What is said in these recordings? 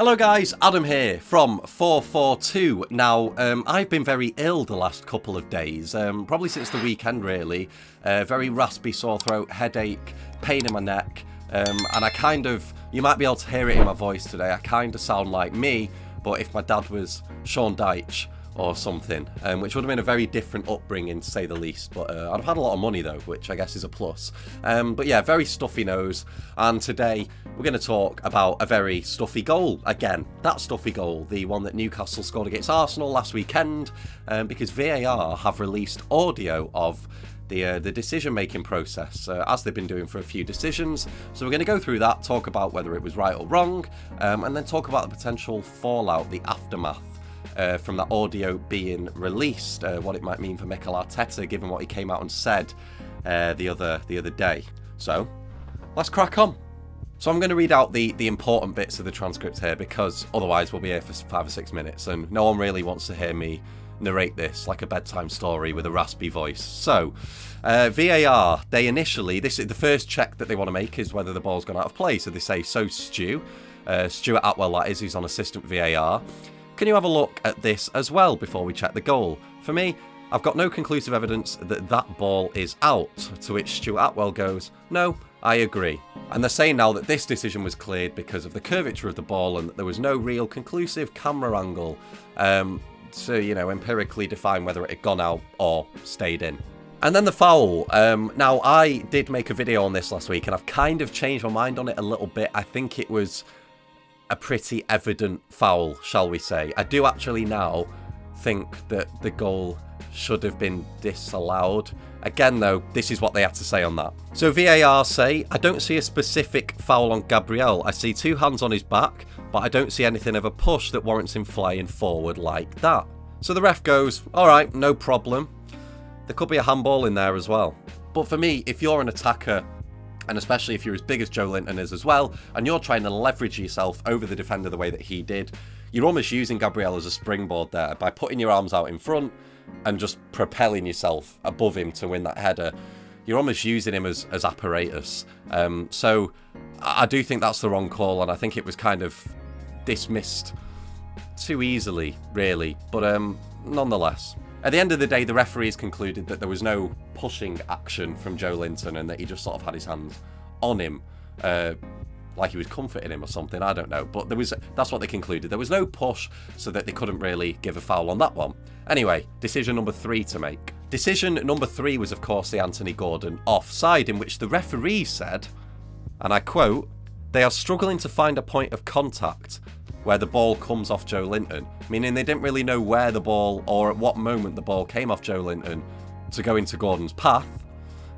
Hello guys, Adam here from FourFourTwo. Now, I've been very ill the last couple of days, probably since the weekend really. Very raspy, sore throat, headache, pain in my neck, and you might be able to hear it in my voice today, I kind of sound like me, but if my dad was Sean Dyche or something, which would have been a very different upbringing to say the least, but I've had a lot of money though, which I guess is a plus. But yeah, very stuffy nose, and today we're going to talk about a very stuffy goal again. That stuffy goal, the one that Newcastle scored against Arsenal last weekend, because VAR have released audio of the decision-making process, as they've been doing for a few decisions. So we're going to go through that, talk about whether it was right or wrong, and then talk about the potential fallout, the aftermath from that audio being released, what it might mean for Mikel Arteta, given what he came out and said the other day. So let's crack on. So I'm going to read out the important bits of the transcript here, because otherwise we'll be here for 5 or 6 minutes, and no one really wants to hear me narrate this like a bedtime story with a raspy voice. So VAR, they initially, this is the first check that they want to make, is whether the ball's gone out of play. So they say, so Stuart Atwell, that is, who's on assistant VAR, can you have a look at this as well before we check the goal? For me, I've got no conclusive evidence that that ball is out. To which Stuart Atwell goes, no, I agree. And they're saying now that this decision was cleared because of the curvature of the ball and that there was no real conclusive camera angle to, empirically define whether it had gone out or stayed in. And then the foul. Now, I did make a video on this last week, and I've kind of changed my mind on it a little bit. I think it was a pretty evident foul, shall we say. I do actually now think that the goal should have been disallowed. Again, though, this is what they had to say on that. So VAR say, I don't see a specific foul on Gabriel. I see 2 hands on his back, but I don't see anything of a push that warrants him flying forward like that. So the ref goes, all right, no problem. There could be a handball in there as well. But for me, if you're an attacker, and especially if you're as big as Joe Linton is as well, and you're trying to leverage yourself over the defender the way that he did, you're almost using Gabriel as a springboard there by putting your arms out in front and just propelling yourself above him to win that header. You're almost using him as apparatus. So I do think that's the wrong call, and I think it was kind of dismissed too easily, really. But nonetheless, at the end of the day, the referees concluded that there was no pushing action from Joe Linton and that he just sort of had his hands on him, like he was comforting him or something, I don't know. But that's what they concluded. There was no push, so that they couldn't really give a foul on that one. Anyway, decision number 3 to make. Decision number 3 was, of course, the Anthony Gordon offside, in which the referee said, and I quote, they are struggling to find a point of contact where the ball comes off Joe Linton, meaning they didn't really know where the ball or at what moment the ball came off Joe Linton to go into Gordon's path,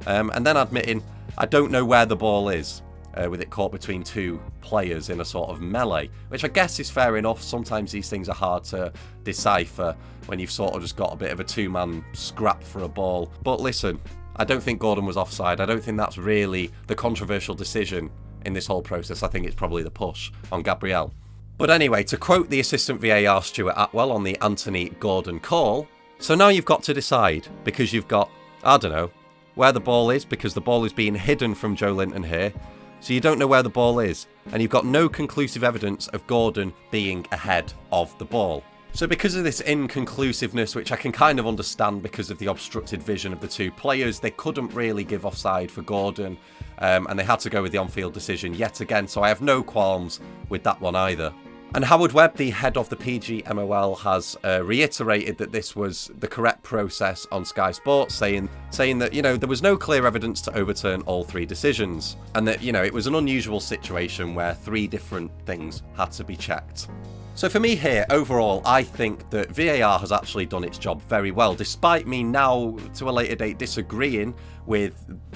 and then admitting, I don't know where the ball is, with it caught between 2 players in a sort of melee, which I guess is fair enough. Sometimes these things are hard to decipher when you've sort of just got a bit of a 2-man scrap for a ball. But listen, I don't think Gordon was offside. I don't think that's really the controversial decision in this whole process. I think it's probably the push on Gabriel. But anyway, to quote the assistant VAR Stuart Atwell on the Anthony Gordon call, so now you've got to decide, because you've got, I don't know, where the ball is, because the ball is being hidden from Joe Linton here, so you don't know where the ball is, and you've got no conclusive evidence of Gordon being ahead of the ball. So because of this inconclusiveness, which I can kind of understand because of the obstructed vision of the 2 players, they couldn't really give offside for Gordon, and they had to go with the on-field decision yet again, so I have no qualms with that one either. And Howard Webb, the head of the PGMOL, has reiterated that this was the correct process on Sky Sports, saying that, there was no clear evidence to overturn all 3 decisions, and that, it was an unusual situation where 3 different things had to be checked. So for me here, overall, I think that VAR has actually done its job very well, despite me now, to a later date, disagreeing with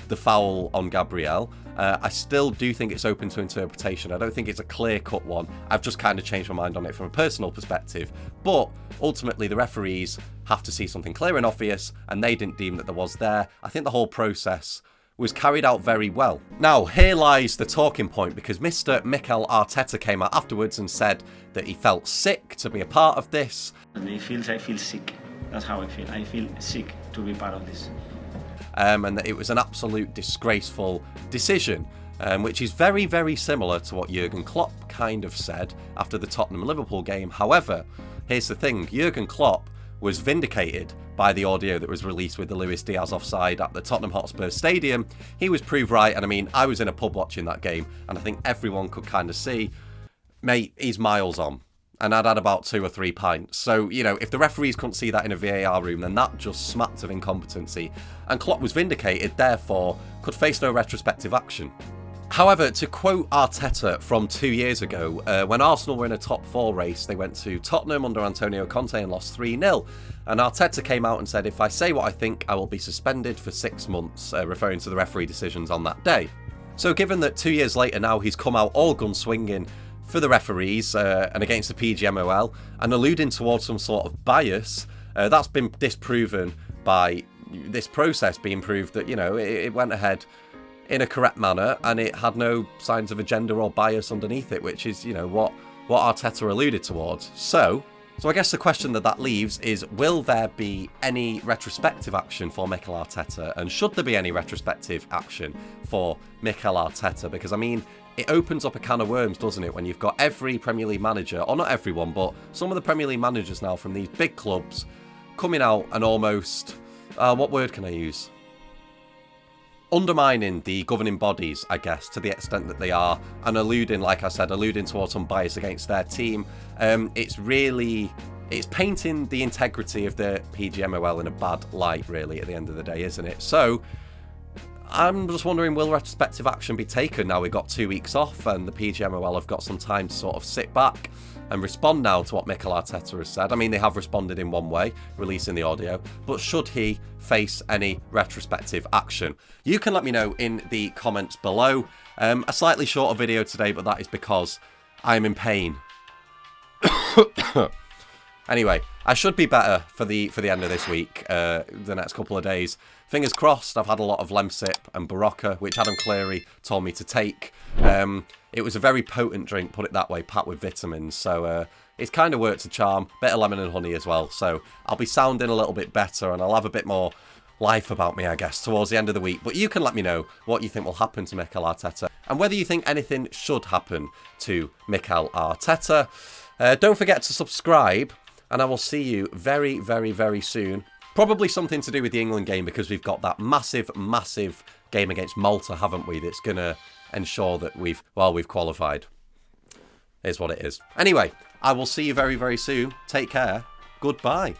the foul on Gabriel. I still do think it's open to interpretation. I don't think it's a clear-cut one. I've just kind of changed my mind on it from a personal perspective. But ultimately, the referees have to see something clear and obvious, and they didn't deem that there was there. I think the whole process was carried out very well. Now, here lies the talking point, because Mr. Mikel Arteta came out afterwards and said that he felt sick to be a part of this. I feel sick. That's how I feel. I feel sick to be part of this. And that it was an absolute disgraceful decision. which is very, very similar to what Jurgen Klopp kind of said after the Tottenham-Liverpool game. However, here's the thing, Jurgen Klopp was vindicated by the audio that was released with the Luis Diaz offside at the Tottenham Hotspur Stadium. He was proved right, and I mean, I was in a pub watching that game, and I think everyone could kind of see, mate, he's miles on. And I'd had about 2 or 3 pints. So, you know, if the referees couldn't see that in a VAR room, then that just smacked of incompetency. And Klopp was vindicated, therefore, could face no retrospective action. However, to quote Arteta from 2 years ago, when Arsenal were in a top 4 race, they went to Tottenham under Antonio Conte and lost 3-0. And Arteta came out and said, if I say what I think, I will be suspended for 6 months, referring to the referee decisions on that day. So given that 2 years later now he's come out all gun swinging for the referees and against the PGMOL and alluding towards some sort of bias, that's been disproven by this process being proved that, you know, it went ahead in a correct manner and it had no signs of agenda or bias underneath it, which is, you know, what Arteta alluded towards. So I guess the question that leaves is, will there be any retrospective action for Mikel Arteta? And should there be any retrospective action for Mikel Arteta? Because, I mean, it opens up a can of worms, doesn't it, when you've got every Premier League manager, or not everyone, but some of the Premier League managers now from these big clubs coming out and almost, what word can I use? Undermining the governing bodies, I guess, to the extent that they are, and alluding, like I said, towards some bias against their team. It's painting the integrity of the PGMOL in a bad light, really, at the end of the day, isn't it? So I'm just wondering, will retrospective action be taken now we've got 2 weeks off and the PGMOL have got some time to sort of sit back and respond now to what Mikel Arteta has said? I mean, they have responded in one way, releasing the audio, but should he face any retrospective action? You can let me know in the comments below. A slightly shorter video today, but that is because I'm in pain. Anyway, I should be better for the end of this week, the next couple of days. Fingers crossed. I've had a lot of Lemsip and Barocca, which Adam Cleary told me to take. It was a very potent drink, put it that way, packed with vitamins. So it's kind of worked a charm. Bit of lemon and honey as well. So I'll be sounding a little bit better and I'll have a bit more life about me, I guess, towards the end of the week. But you can let me know what you think will happen to Mikel Arteta and whether you think anything should happen to Mikel Arteta. Don't forget to subscribe, and I will see you very, very, very soon. Probably something to do with the England game, because we've got that massive, massive game against Malta, haven't we, that's going to ensure that we've qualified. Here's what it is. Anyway, I will see you very, very soon. Take care. Goodbye.